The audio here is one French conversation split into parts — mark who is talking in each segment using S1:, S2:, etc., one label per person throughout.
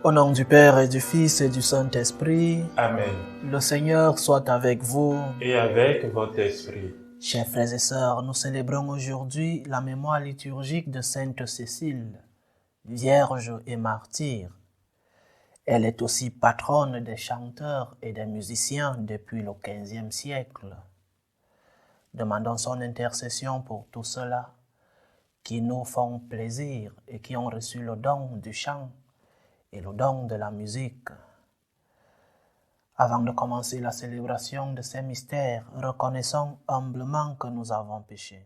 S1: Au nom du Père et du Fils et du Saint-Esprit,
S2: Amen.
S1: le Seigneur soit avec vous.
S2: Et avec votre esprit.
S1: Chers frères et sœurs, nous célébrons aujourd'hui la mémoire liturgique de Sainte Cécile, vierge et martyre. Elle est aussi patronne des chanteurs et des musiciens depuis le XVe siècle. Demandons son intercession pour tous ceux-là qui nous font plaisir et qui ont reçu le don du chant et le don de la musique. Avant de commencer la célébration de ces mystères, reconnaissons humblement que nous avons péché.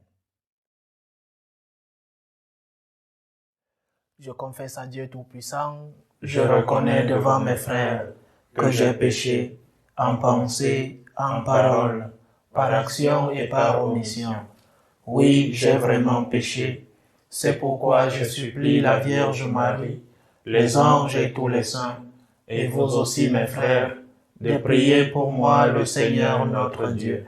S1: Je confesse à Dieu Tout-Puissant,
S2: Je reconnais devant mes frères que j'ai péché en pensée, en parole, par action et par omission. Oui, j'ai vraiment péché. C'est pourquoi je supplie la Vierge Marie, les anges et tous les saints, et vous aussi mes frères, de prier pour moi le Seigneur notre Dieu.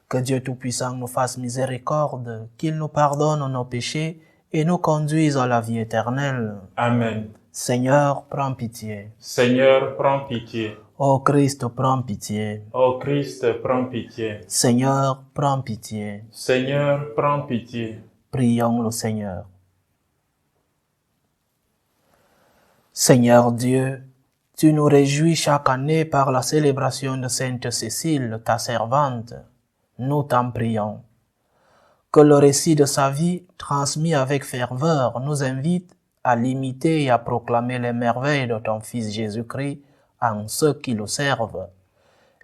S1: Que Dieu Tout-Puissant nous fasse miséricorde, qu'il nous pardonne nos péchés et nous conduise à la vie éternelle.
S2: Amen.
S1: Seigneur, prends pitié.
S2: Seigneur, prends pitié.
S1: Ô Christ, prends pitié.
S2: Ô Christ, prends pitié.
S1: Seigneur, prends pitié.
S2: Seigneur, prends pitié.
S1: Prions le Seigneur. Seigneur Dieu, tu nous réjouis chaque année par la célébration de Sainte Cécile, ta servante. Nous t'en prions. Que le récit de sa vie, transmis avec ferveur, nous invite à l'imiter et à proclamer les merveilles de ton Fils Jésus-Christ en ceux qui le servent.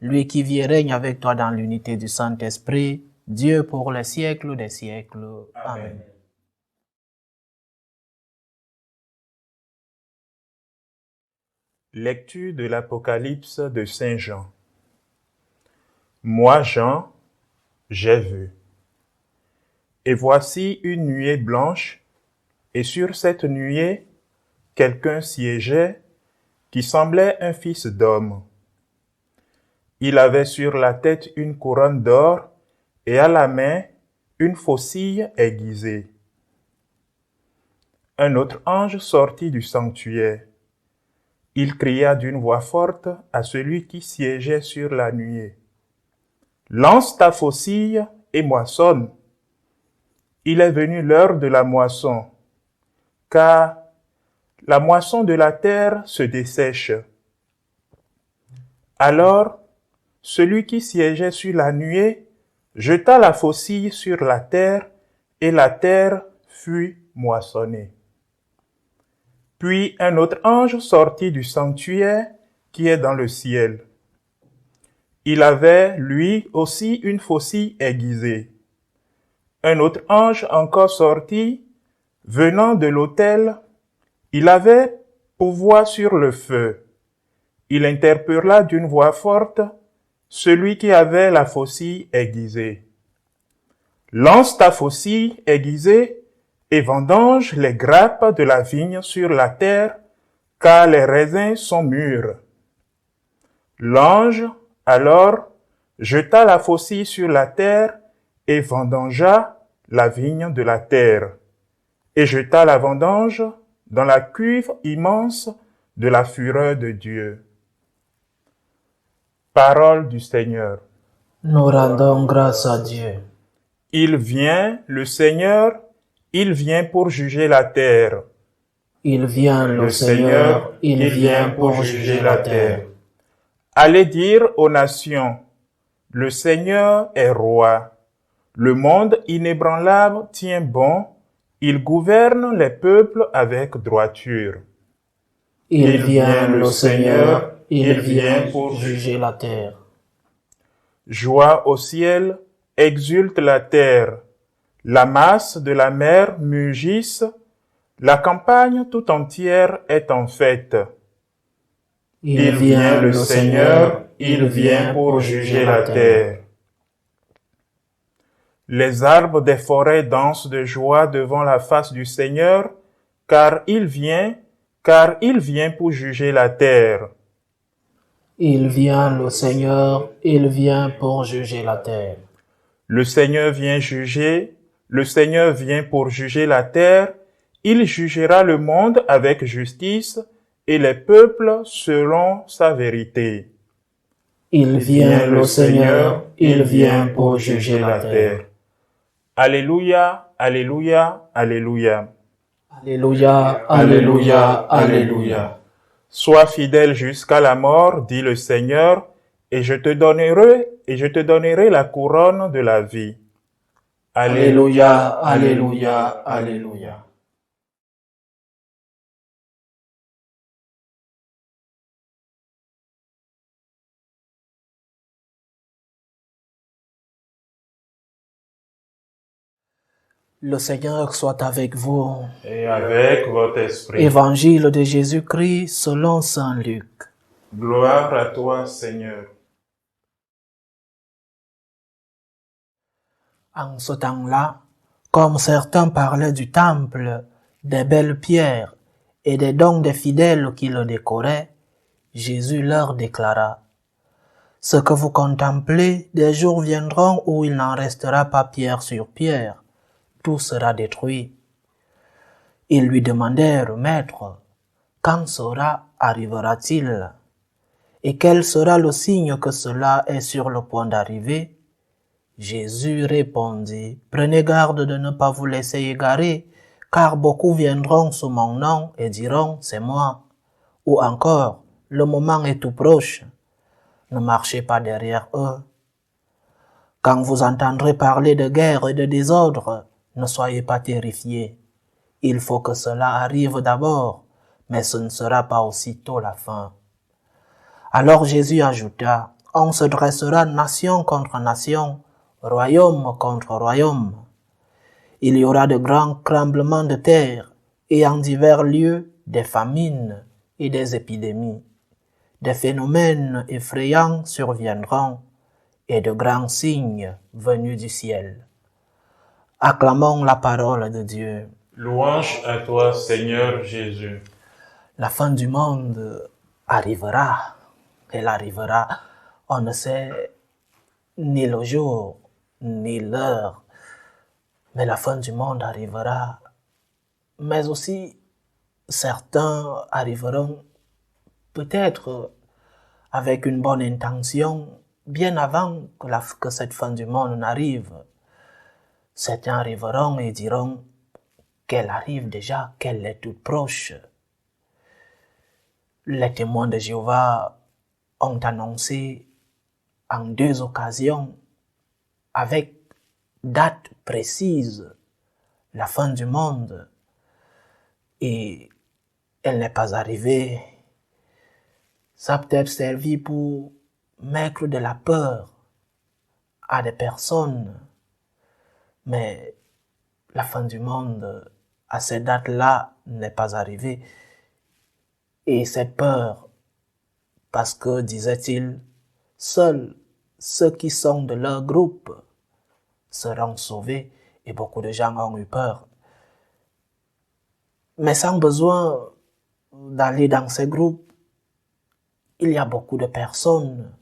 S1: Lui qui vit et règne avec toi dans l'unité du Saint-Esprit, Dieu pour les siècles des siècles. Amen.
S2: Lecture de l'Apocalypse de Saint Jean. Moi, Jean, j'ai vu. Et voici une nuée blanche, et sur cette nuée, quelqu'un siégeait qui semblait un fils d'homme. Il avait sur la tête une couronne d'or et à la main une faucille aiguisée. Un autre ange sortit du sanctuaire. Il cria d'une voix forte à celui qui siégeait sur la nuée. « Lance ta faucille et moissonne. Il est venu l'heure de la moisson, car la moisson de la terre se dessèche. » Alors, celui qui siégeait sur la nuée jeta la faucille sur la terre, et la terre fut moissonnée. Puis un autre ange sortit du sanctuaire qui est dans le ciel. Il avait, lui aussi, une faucille aiguisée. Un autre ange encore sortit, venant de l'autel. Il avait pouvoir sur le feu. Il interpella d'une voix forte celui qui avait la faucille aiguisée. « Lance ta faucille aiguisée et vendange les grappes de la vigne sur la terre, car les raisins sont mûrs. » L'ange, alors, jeta la faucille sur la terre et vendangea la vigne de la terre, et jeta la vendange dans la cuve immense de la fureur de Dieu. Parole du Seigneur.
S1: Nous rendons grâce à Dieu.
S2: Il vient, le Seigneur, il vient pour juger la terre.
S1: Il vient, le Seigneur, il vient pour juger la terre.
S2: Allez dire aux nations, le Seigneur est roi. Le monde inébranlable tient bon, il gouverne les peuples avec droiture.
S1: Il vient, le Seigneur, il vient pour juger la terre.
S2: Joie au ciel, exulte la terre. La masse de la mer mugisse, la campagne tout entière est en fête. Il vient, le Seigneur, il vient pour juger la terre. Les arbres des forêts dansent de joie devant la face du Seigneur, car il vient pour juger la terre.
S1: Il vient, le Seigneur, il vient pour juger la terre.
S2: Le Seigneur vient pour juger la terre, il jugera le monde avec justice et les peuples seront sa vérité.
S1: Il vient le Seigneur, il vient pour juger la terre.
S2: Alléluia, alléluia, alléluia.
S1: Alléluia, alléluia, alléluia.
S2: Sois fidèle jusqu'à la mort, dit le Seigneur, et je te donnerai la couronne de la vie.
S1: Alléluia, alléluia, alléluia. Le Seigneur soit avec vous.
S2: Et avec votre esprit.
S1: Évangile de Jésus-Christ selon saint Luc.
S2: Gloire à toi, Seigneur.
S1: En ce temps-là, comme certains parlaient du temple, des belles pierres et des dons des fidèles qui le décoraient, Jésus leur déclara: Ce que vous contemplez, des jours viendront où il n'en restera pas pierre sur pierre, tout sera détruit. Ils lui demandèrent: Maître, quand cela arrivera-t-il? Et quel sera le signe que cela est sur le point d'arriver? Jésus répondit: Prenez garde de ne pas vous laisser égarer, car beaucoup viendront sous mon nom et diront: C'est moi. Ou encore: Le moment est tout proche. Ne marchez pas derrière eux. Quand vous entendrez parler de guerre et de désordre, ne soyez pas terrifiés. Il faut que cela arrive d'abord, mais ce ne sera pas aussitôt la fin. Alors Jésus ajouta: On se dressera nation contre nation, royaume contre royaume. Il y aura de grands tremblements de terre et en divers lieux des famines et des épidémies. Des phénomènes effrayants surviendront et de grands signes venus du ciel. Acclamons la parole de Dieu.
S2: Louange à toi, Seigneur Jésus.
S1: La fin du monde arrivera. Elle arrivera. On ne sait ni le jour, ni l'heure. Mais la fin du monde arrivera. Mais aussi, certains arriveront peut-être avec une bonne intention, bien avant que cette fin du monde n'arrive. Certains arriveront et diront qu'elle arrive déjà, qu'elle est toute proche. Les témoins de Jéhovah ont annoncé en 2 occasions, avec date précise, la fin du monde, et elle n'est pas arrivée. Ça a peut-être servi pour mettre de la peur à des personnes, mais la fin du monde, à cette date-là, n'est pas arrivée. Et cette peur, parce que, disait-il, seuls ceux qui sont de leur groupe seront sauvés, et beaucoup de gens ont eu peur. Mais sans besoin d'aller dans ces groupes, il y a beaucoup de personnes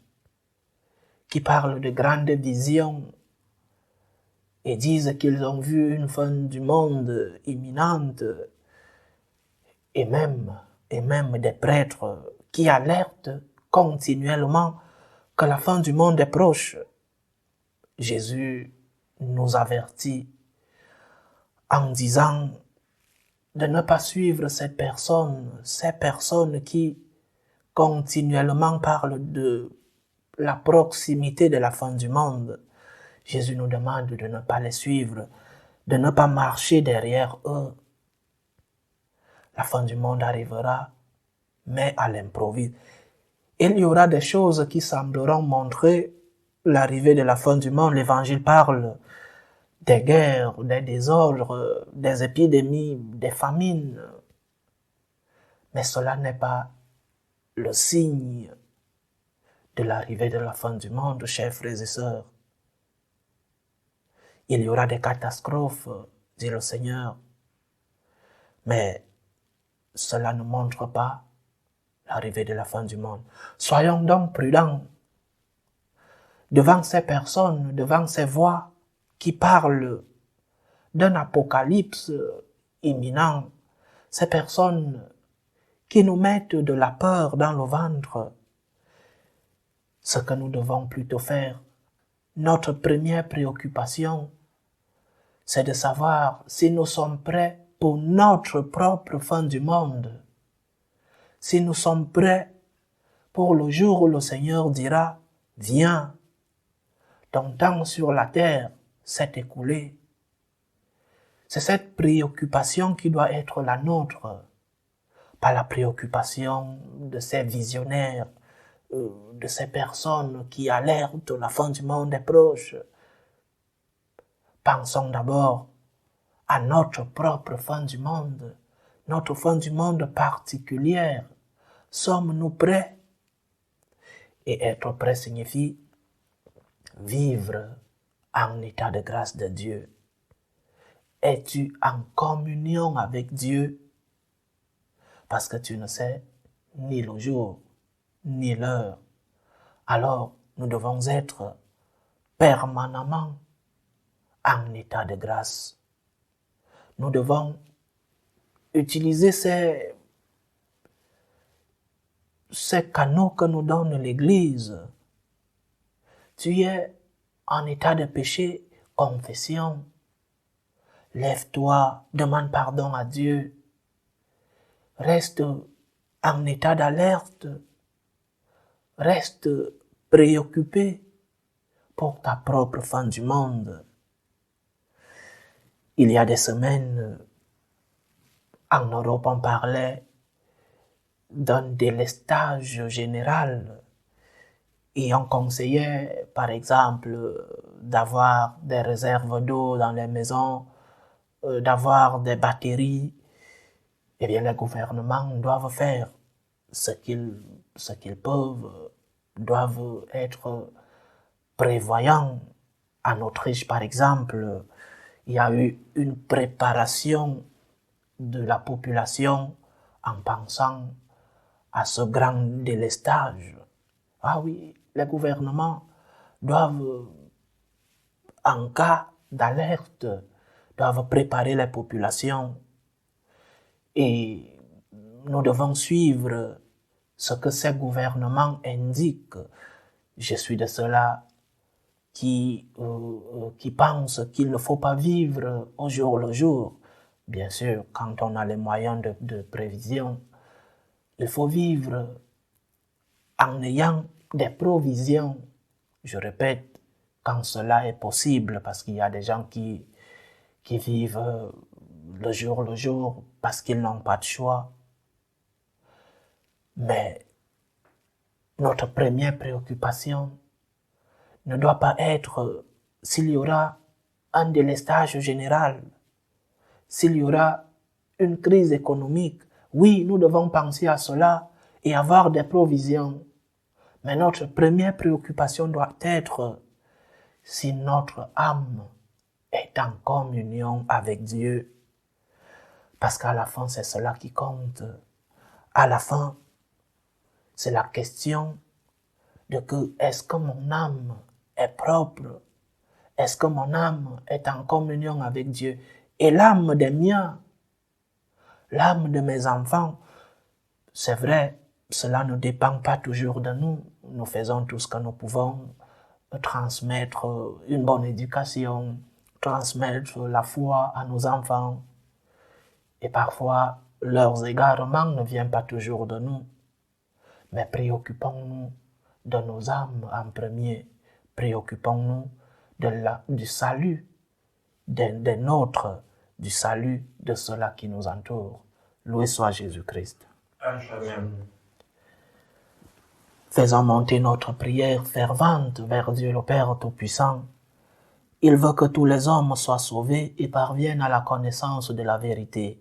S1: qui parlent de grandes visions et disent qu'ils ont vu une fin du monde imminente, et même des prêtres qui alertent continuellement que la fin du monde est proche. Jésus nous avertit en disant de ne pas suivre ces personnes qui continuellement parlent de la proximité de la fin du monde. Jésus nous demande de ne pas les suivre, de ne pas marcher derrière eux. La fin du monde arrivera, mais à l'improviste. Il y aura des choses qui sembleront montrer l'arrivée de la fin du monde. L'Évangile parle des guerres, des désordres, des épidémies, des famines. Mais cela n'est pas le signe de l'arrivée de la fin du monde, chers frères et sœurs. Il y aura des catastrophes, dit le Seigneur. Mais cela ne montre pas l'arrivée de la fin du monde. Soyons donc prudents devant ces personnes, devant ces voix qui parlent d'un apocalypse imminent. Ces personnes qui nous mettent de la peur dans le ventre. Ce que nous devons plutôt faire, notre première préoccupation, c'est de savoir si nous sommes prêts pour notre propre fin du monde. Si nous sommes prêts pour le jour où le Seigneur dira « Viens, ton temps sur la terre s'est écoulé ». C'est cette préoccupation qui doit être la nôtre, pas la préoccupation de ces visionnaires, de ces personnes qui alertent la fin du monde est proche. Pensons d'abord à notre propre fin du monde, notre fin du monde particulière. Sommes-nous prêts? Et être prêt signifie vivre en état de grâce de Dieu. Es-tu en communion avec Dieu? Parce que tu ne sais ni le jour, ni l'heure. Alors, nous devons être permanemment en état de grâce. Nous devons utiliser ces canaux que nous donne l'Église. Tu es en état de péché, confession. Lève-toi, demande pardon à Dieu. Reste en état d'alerte. Reste préoccupé pour ta propre fin du monde. Il y a des semaines, en Europe, on parlait d'un délestage général et on conseillait, par exemple, d'avoir des réserves d'eau dans les maisons, d'avoir des batteries. Eh bien, les gouvernements doivent faire ce qu'ils peuvent, doivent être prévoyants. En Autriche, par exemple, il y a eu une préparation de la population en pensant à ce grand délestage. Ah oui, les gouvernements doivent, en cas d'alerte, doivent préparer les populations. Et nous devons suivre ce que ces gouvernements indiquent. Je suis de ceux-là qui pensent qu'il ne faut pas vivre au jour le jour. Bien sûr, quand on a les moyens de prévision, il faut vivre en ayant des provisions. Je répète, quand cela est possible, parce qu'il y a des gens qui vivent le jour parce qu'ils n'ont pas de choix. Mais notre première préoccupation ne doit pas être s'il y aura un délestage général, s'il y aura une crise économique. Oui, nous devons penser à cela et avoir des provisions. Mais notre première préoccupation doit être si notre âme est en communion avec Dieu. Parce qu'à la fin, c'est cela qui compte. À la fin, c'est la question de que est-ce que mon âme est propre? Est-ce que mon âme est en communion avec Dieu? Et l'âme des miens, l'âme de mes enfants, c'est vrai, cela ne dépend pas toujours de nous. Nous faisons tout ce que nous pouvons, transmettre une bonne éducation, transmettre la foi à nos enfants. Et parfois, leurs égarements ne viennent pas toujours de nous. Mais préoccupons-nous de nos âmes en premier. Préoccupons-nous du salut des nôtres, du salut de ceux-là qui nous entourent. Loué soit Jésus-Christ.
S2: Amen.
S1: Faisons monter notre prière fervente vers Dieu le Père Tout-Puissant. Il veut que tous les hommes soient sauvés et parviennent à la connaissance de la vérité.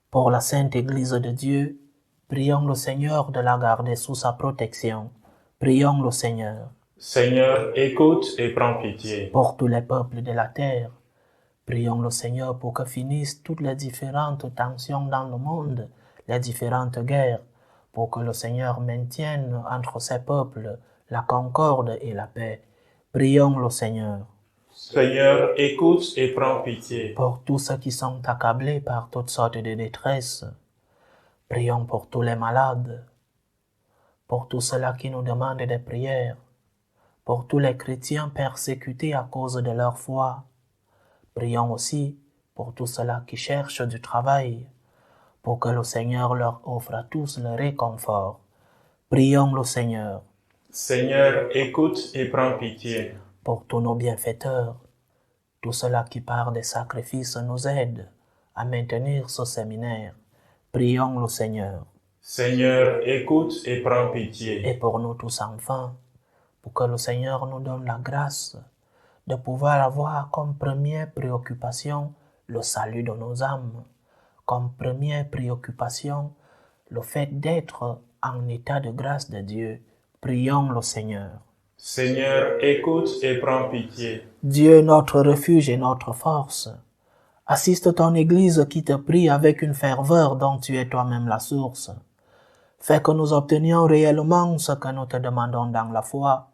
S1: Pour la Sainte Église de Dieu, prions le Seigneur de la garder sous sa protection. Prions le Seigneur.
S2: Seigneur, écoute et prends pitié.
S1: Pour tous les peuples de la terre, prions le Seigneur pour que finissent toutes les différentes tensions dans le monde, les différentes guerres, pour que le Seigneur maintienne entre ses peuples la concorde et la paix. Prions le Seigneur.
S2: Seigneur, écoute et prends pitié.
S1: Pour tous ceux qui sont accablés par toutes sortes de détresse, Prions pour tous les malades, pour tous ceux-là qui nous demandent des prières, pour tous les chrétiens persécutés à cause de leur foi. Prions aussi pour tous ceux-là qui cherchent du travail, pour que le Seigneur leur offre à tous le réconfort. Prions le Seigneur.
S2: Seigneur, écoute et prends pitié.
S1: Pour tous nos bienfaiteurs, tous ceux-là qui par des sacrifices nous aident à maintenir ce séminaire. Prions le Seigneur.
S2: Seigneur, écoute et prends
S1: Et
S2: pitié.
S1: pour nous tous enfants, pour que le Seigneur nous donne la grâce de pouvoir avoir comme première préoccupation le salut de nos âmes, comme première préoccupation le fait d'être en état de grâce de Dieu. Prions le Seigneur.
S2: Seigneur, écoute et prends pitié.
S1: Dieu, notre refuge et notre force, assiste ton Église qui te prie avec une ferveur dont tu es toi-même la source. Fais que nous obtenions réellement ce que nous te demandons dans la foi,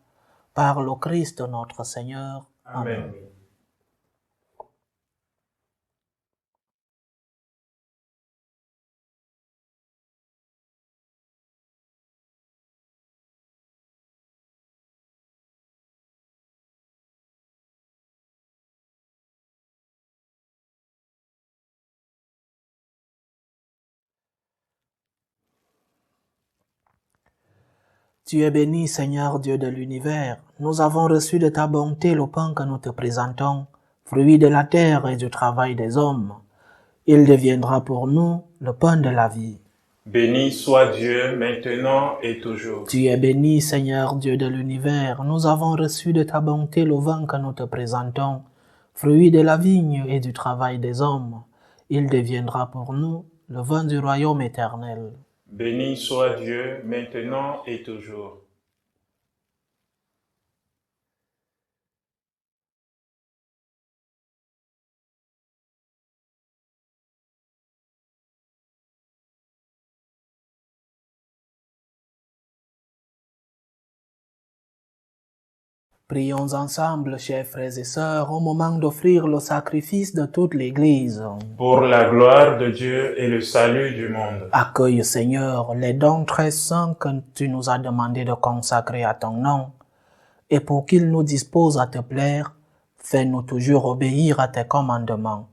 S1: par le Christ notre Seigneur.
S2: Amen.
S1: Tu es béni, Seigneur Dieu de l'univers. Nous avons reçu de ta bonté le pain que nous te présentons, fruit de la terre et du travail des hommes. Il deviendra pour nous le pain de la vie.
S2: Béni soit Dieu maintenant et toujours.
S1: Tu es béni, Seigneur Dieu de l'univers. Nous avons reçu de ta bonté le vin que nous te présentons, fruit de la vigne et du travail des hommes. Il deviendra pour nous le vin du royaume éternel.
S2: Béni soit Dieu maintenant et toujours.
S1: Prions ensemble, chers frères et sœurs, au moment d'offrir le sacrifice de toute l'Église.
S2: Pour la gloire de Dieu et le salut du monde.
S1: Accueille, Seigneur, les dons très saints que tu nous as demandé de consacrer à ton nom, et pour qu'ils nous disposent à te plaire, fais-nous toujours obéir à tes commandements.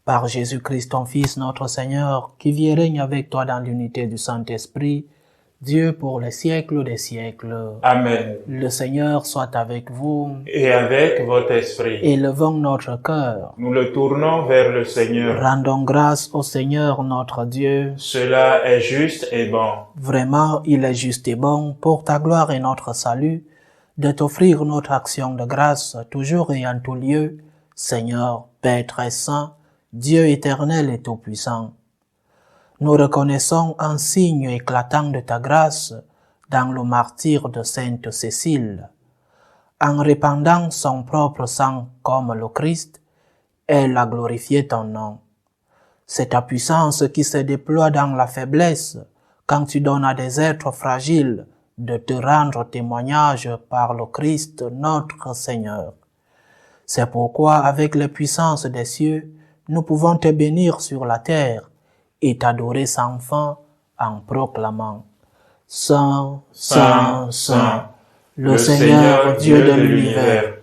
S1: Par Jésus-Christ, ton Fils, notre Seigneur, qui vit et règne avec toi dans l'unité du Saint-Esprit, Dieu pour les siècles des siècles.
S2: Amen.
S1: Le Seigneur soit avec vous.
S2: Et avec votre esprit.
S1: Élevons notre cœur.
S2: Nous le tournons vers le Seigneur.
S1: Rendons grâce au Seigneur notre Dieu.
S2: Cela est juste et bon.
S1: Vraiment, il est juste et bon, pour ta gloire et notre salut, de t'offrir notre action de grâce toujours et en tout lieu, Seigneur, Père très saint, Dieu éternel et tout-puissant. Nous reconnaissons un signe éclatant de ta grâce dans le martyre de Sainte Cécile. En répandant son propre sang comme le Christ, elle a glorifié ton nom. C'est ta puissance qui se déploie dans la faiblesse quand tu donnes à des êtres fragiles de te rendre témoignage par le Christ notre Seigneur. C'est pourquoi avec les puissances des cieux, nous pouvons te bénir sur la terre et t'adorer sans fin en proclamant Saint, Saint, Saint, le Seigneur Dieu de l'univers.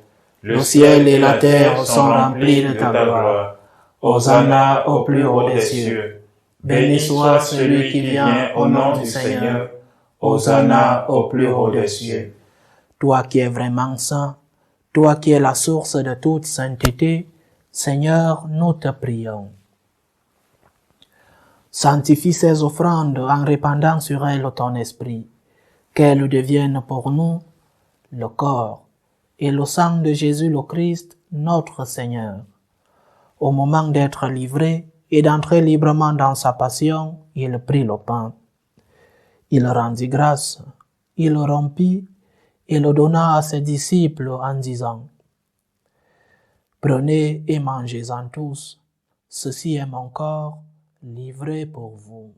S1: Le ciel et la terre sont remplis de ta gloire. Hosanna au plus haut des cieux. Béni soit celui qui vient au nom du Seigneur. Hosanna au plus haut des cieux. Toi qui es vraiment saint, toi qui es la source de toute sainteté, Seigneur, nous te prions. Sanctifie ces offrandes en répandant sur elles ton esprit, qu'elles deviennent pour nous le corps et le sang de Jésus le Christ, notre Seigneur. Au moment d'être livré et d'entrer librement dans sa passion, il prit le pain. Il rendit grâce, il le rompit et le donna à ses disciples en disant « Prenez et mangez-en tous, ceci est mon corps livré pour vous. »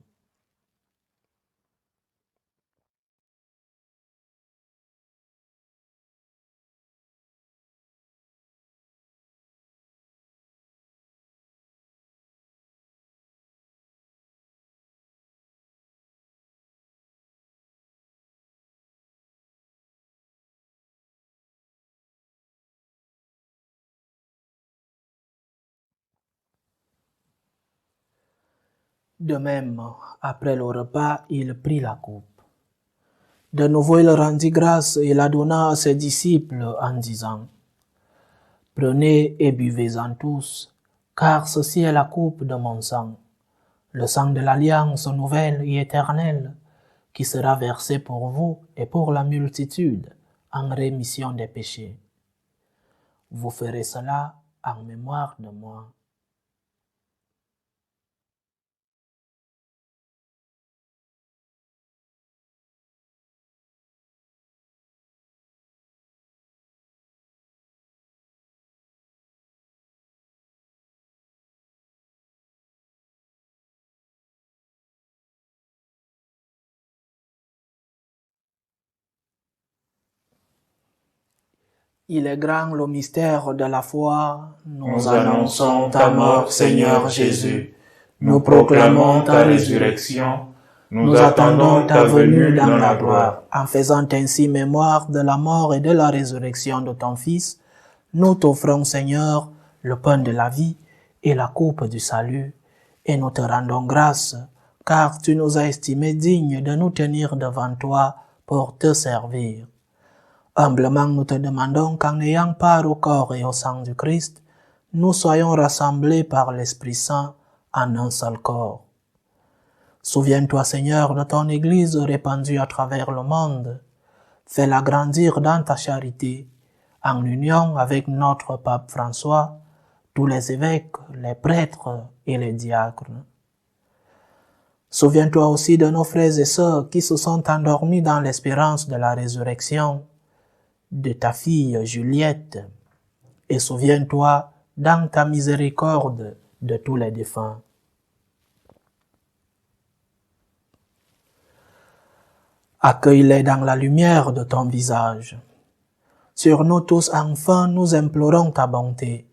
S1: De même, après le repas, il prit la coupe. De nouveau, il rendit grâce et la donna à ses disciples en disant, « Prenez et buvez-en tous, car ceci est la coupe de mon sang, le sang de l'alliance nouvelle et éternelle, qui sera versé pour vous et pour la multitude en rémission des péchés. Vous ferez cela en mémoire de moi. » Il est grand le mystère de la foi.
S2: Nous annonçons ta mort, Seigneur Jésus. Nous proclamons ta résurrection. Nous attendons ta venue dans la gloire.
S1: En faisant ainsi mémoire de la mort et de la résurrection de ton Fils, nous t'offrons, Seigneur, le pain de la vie et la coupe du salut, et nous te rendons grâce, car tu nous as estimés dignes de nous tenir devant toi pour te servir. Humblement, nous te demandons qu'en ayant part au corps et au sang du Christ, nous soyons rassemblés par l'Esprit Saint en un seul corps. Souviens-toi, Seigneur, de ton Église répandue à travers le monde. Fais-la grandir dans ta charité, en union avec notre pape François, tous les évêques, les prêtres et les diacres. Souviens-toi aussi de nos frères et sœurs qui se sont endormis dans l'espérance de la résurrection, de ta fille Juliette, et souviens-toi dans ta miséricorde de tous les défunts. Accueille-les dans la lumière de ton visage. Sur nous tous enfin, nous implorons ta bonté.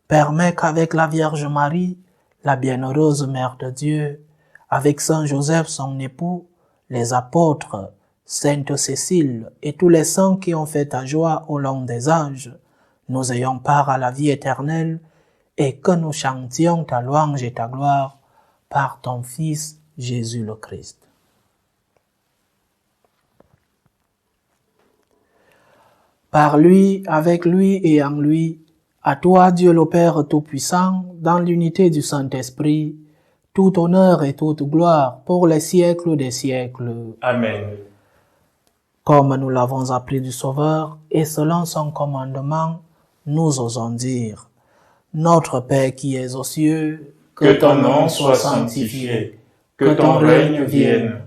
S1: Permets qu'avec la Vierge Marie, la bienheureuse Mère de Dieu, avec Saint Joseph son époux, les apôtres, Sainte Cécile et tous les saints qui ont fait ta joie au long des âges, nous ayons part à la vie éternelle et que nous chantions ta louange et ta gloire par ton Fils Jésus le Christ. Par lui, avec lui et en lui, à toi Dieu le Père Tout-Puissant, dans l'unité du Saint-Esprit, tout honneur et toute gloire pour les siècles des siècles.
S2: Amen.
S1: Comme nous l'avons appris du Sauveur, et selon son commandement, nous osons dire, Notre Père qui es aux cieux,
S2: que ton nom soit sanctifié, que ton règne vienne,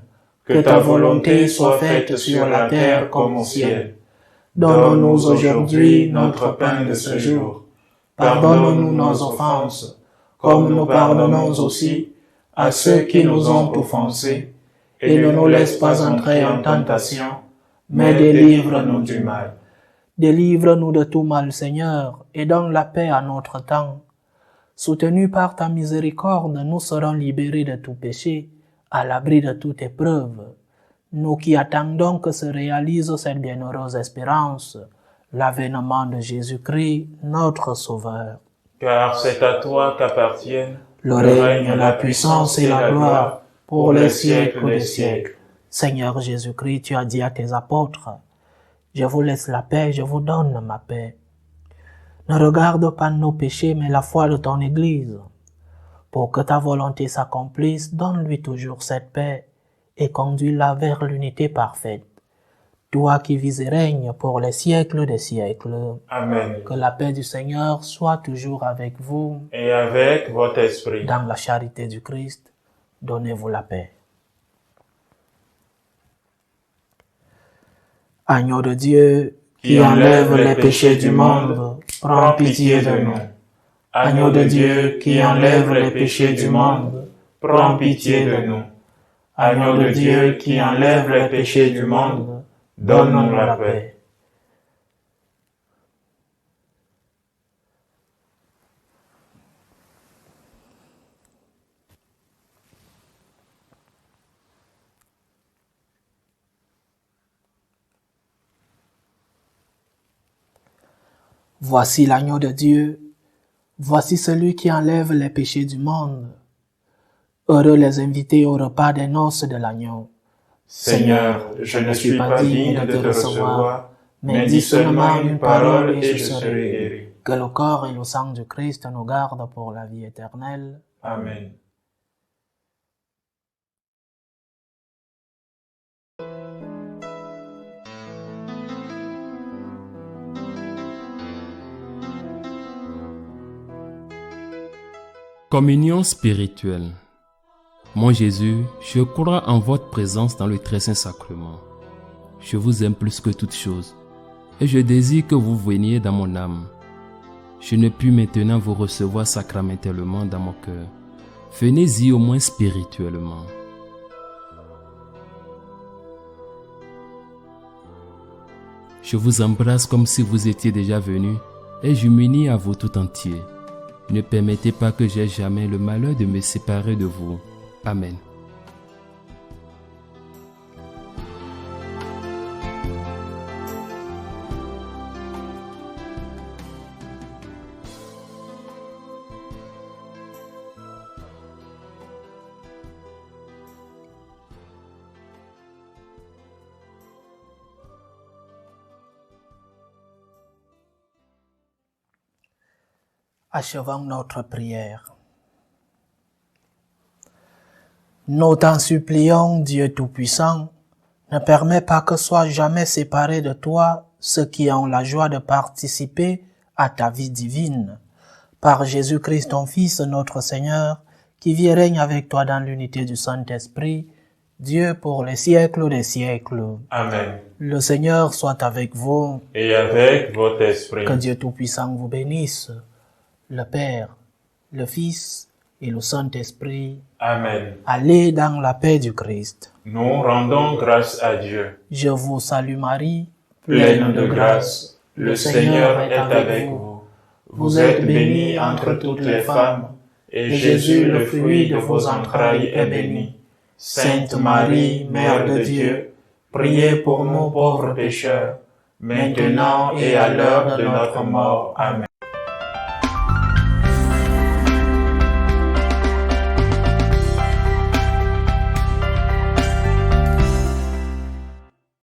S2: que ta volonté soit faite sur la terre comme au ciel. Donne-nous aujourd'hui notre pain de ce jour. Pardonne-nous nos offenses, comme nous pardonnons aussi à ceux qui nous ont offensés, et ne nous laisse pas entrer en tentation, mais délivre-nous du mal.
S1: Délivre-nous de tout mal, Seigneur, et donne la paix à notre temps. Soutenus par ta miséricorde, nous serons libérés de tout péché, à l'abri de toute épreuve. Nous qui attendons que se réalise cette bienheureuse espérance, l'avènement de Jésus-Christ, notre Sauveur.
S2: Car c'est à toi qu'appartiennent
S1: le règne, la puissance et la gloire pour les siècles des siècles. Seigneur Jésus-Christ, tu as dit à tes apôtres, « Je vous laisse la paix, je vous donne ma paix. » Ne regarde pas nos péchés, mais la foi de ton Église. Pour que ta volonté s'accomplisse, donne-lui toujours cette paix et conduis-la vers l'unité parfaite. Toi qui vis et règnes pour les siècles des siècles.
S2: Amen.
S1: Que la paix du Seigneur soit toujours avec vous.
S2: Et avec votre esprit.
S1: Dans la charité du Christ, donnez-vous la paix. Agneau de Dieu, qui enlève les péchés du monde, prends pitié de nous.
S2: Agneau de Dieu, qui enlève les péchés du monde, prends pitié de nous. Agneau de Dieu, qui enlève les péchés du monde, donne-nous la paix.
S1: Voici l'agneau de Dieu, voici celui qui enlève les péchés du monde. Heureux les invités au repas des noces de l'agneau.
S2: Seigneur, je ne suis pas digne de te recevoir, mais dis seulement une parole et je serai guéri.
S1: Que le corps et le sang du Christ nous gardent pour la vie éternelle.
S2: Amen.
S3: Communion spirituelle. Mon Jésus, je crois en votre présence dans le très saint sacrement. Je vous aime plus que toute chose, et je désire que vous veniez dans mon âme. Je ne puis maintenant vous recevoir sacramentellement dans mon cœur. Venez-y au moins spirituellement. Je vous embrasse comme si vous étiez déjà venu, et je m'unis à vous tout entier. Ne permettez pas que j'aie jamais le malheur de me séparer de vous. Amen.
S1: Achevons notre prière. Nous t'en supplions, Dieu Tout-Puissant, ne permets pas que soient jamais séparés de toi ceux qui ont la joie de participer à ta vie divine. Par Jésus-Christ, ton Fils, notre Seigneur, qui vit et règne avec toi dans l'unité du Saint-Esprit, Dieu pour les siècles des siècles.
S2: Amen.
S1: Le Seigneur soit avec vous.
S2: Et avec votre esprit.
S1: Que Dieu Tout-Puissant vous bénisse, le Père, le Fils et le Saint-Esprit.
S2: Amen.
S1: Allez dans la paix du Christ.
S2: Nous rendons grâce à Dieu.
S1: Je vous salue Marie,
S2: Pleine de grâce, le Seigneur est avec vous. Vous êtes bénie entre toutes les femmes, et Jésus, le fruit de vos entrailles, est béni. Sainte Marie, Mère de Dieu, priez pour nous pauvres pécheurs, maintenant et à l'heure de notre mort. Amen.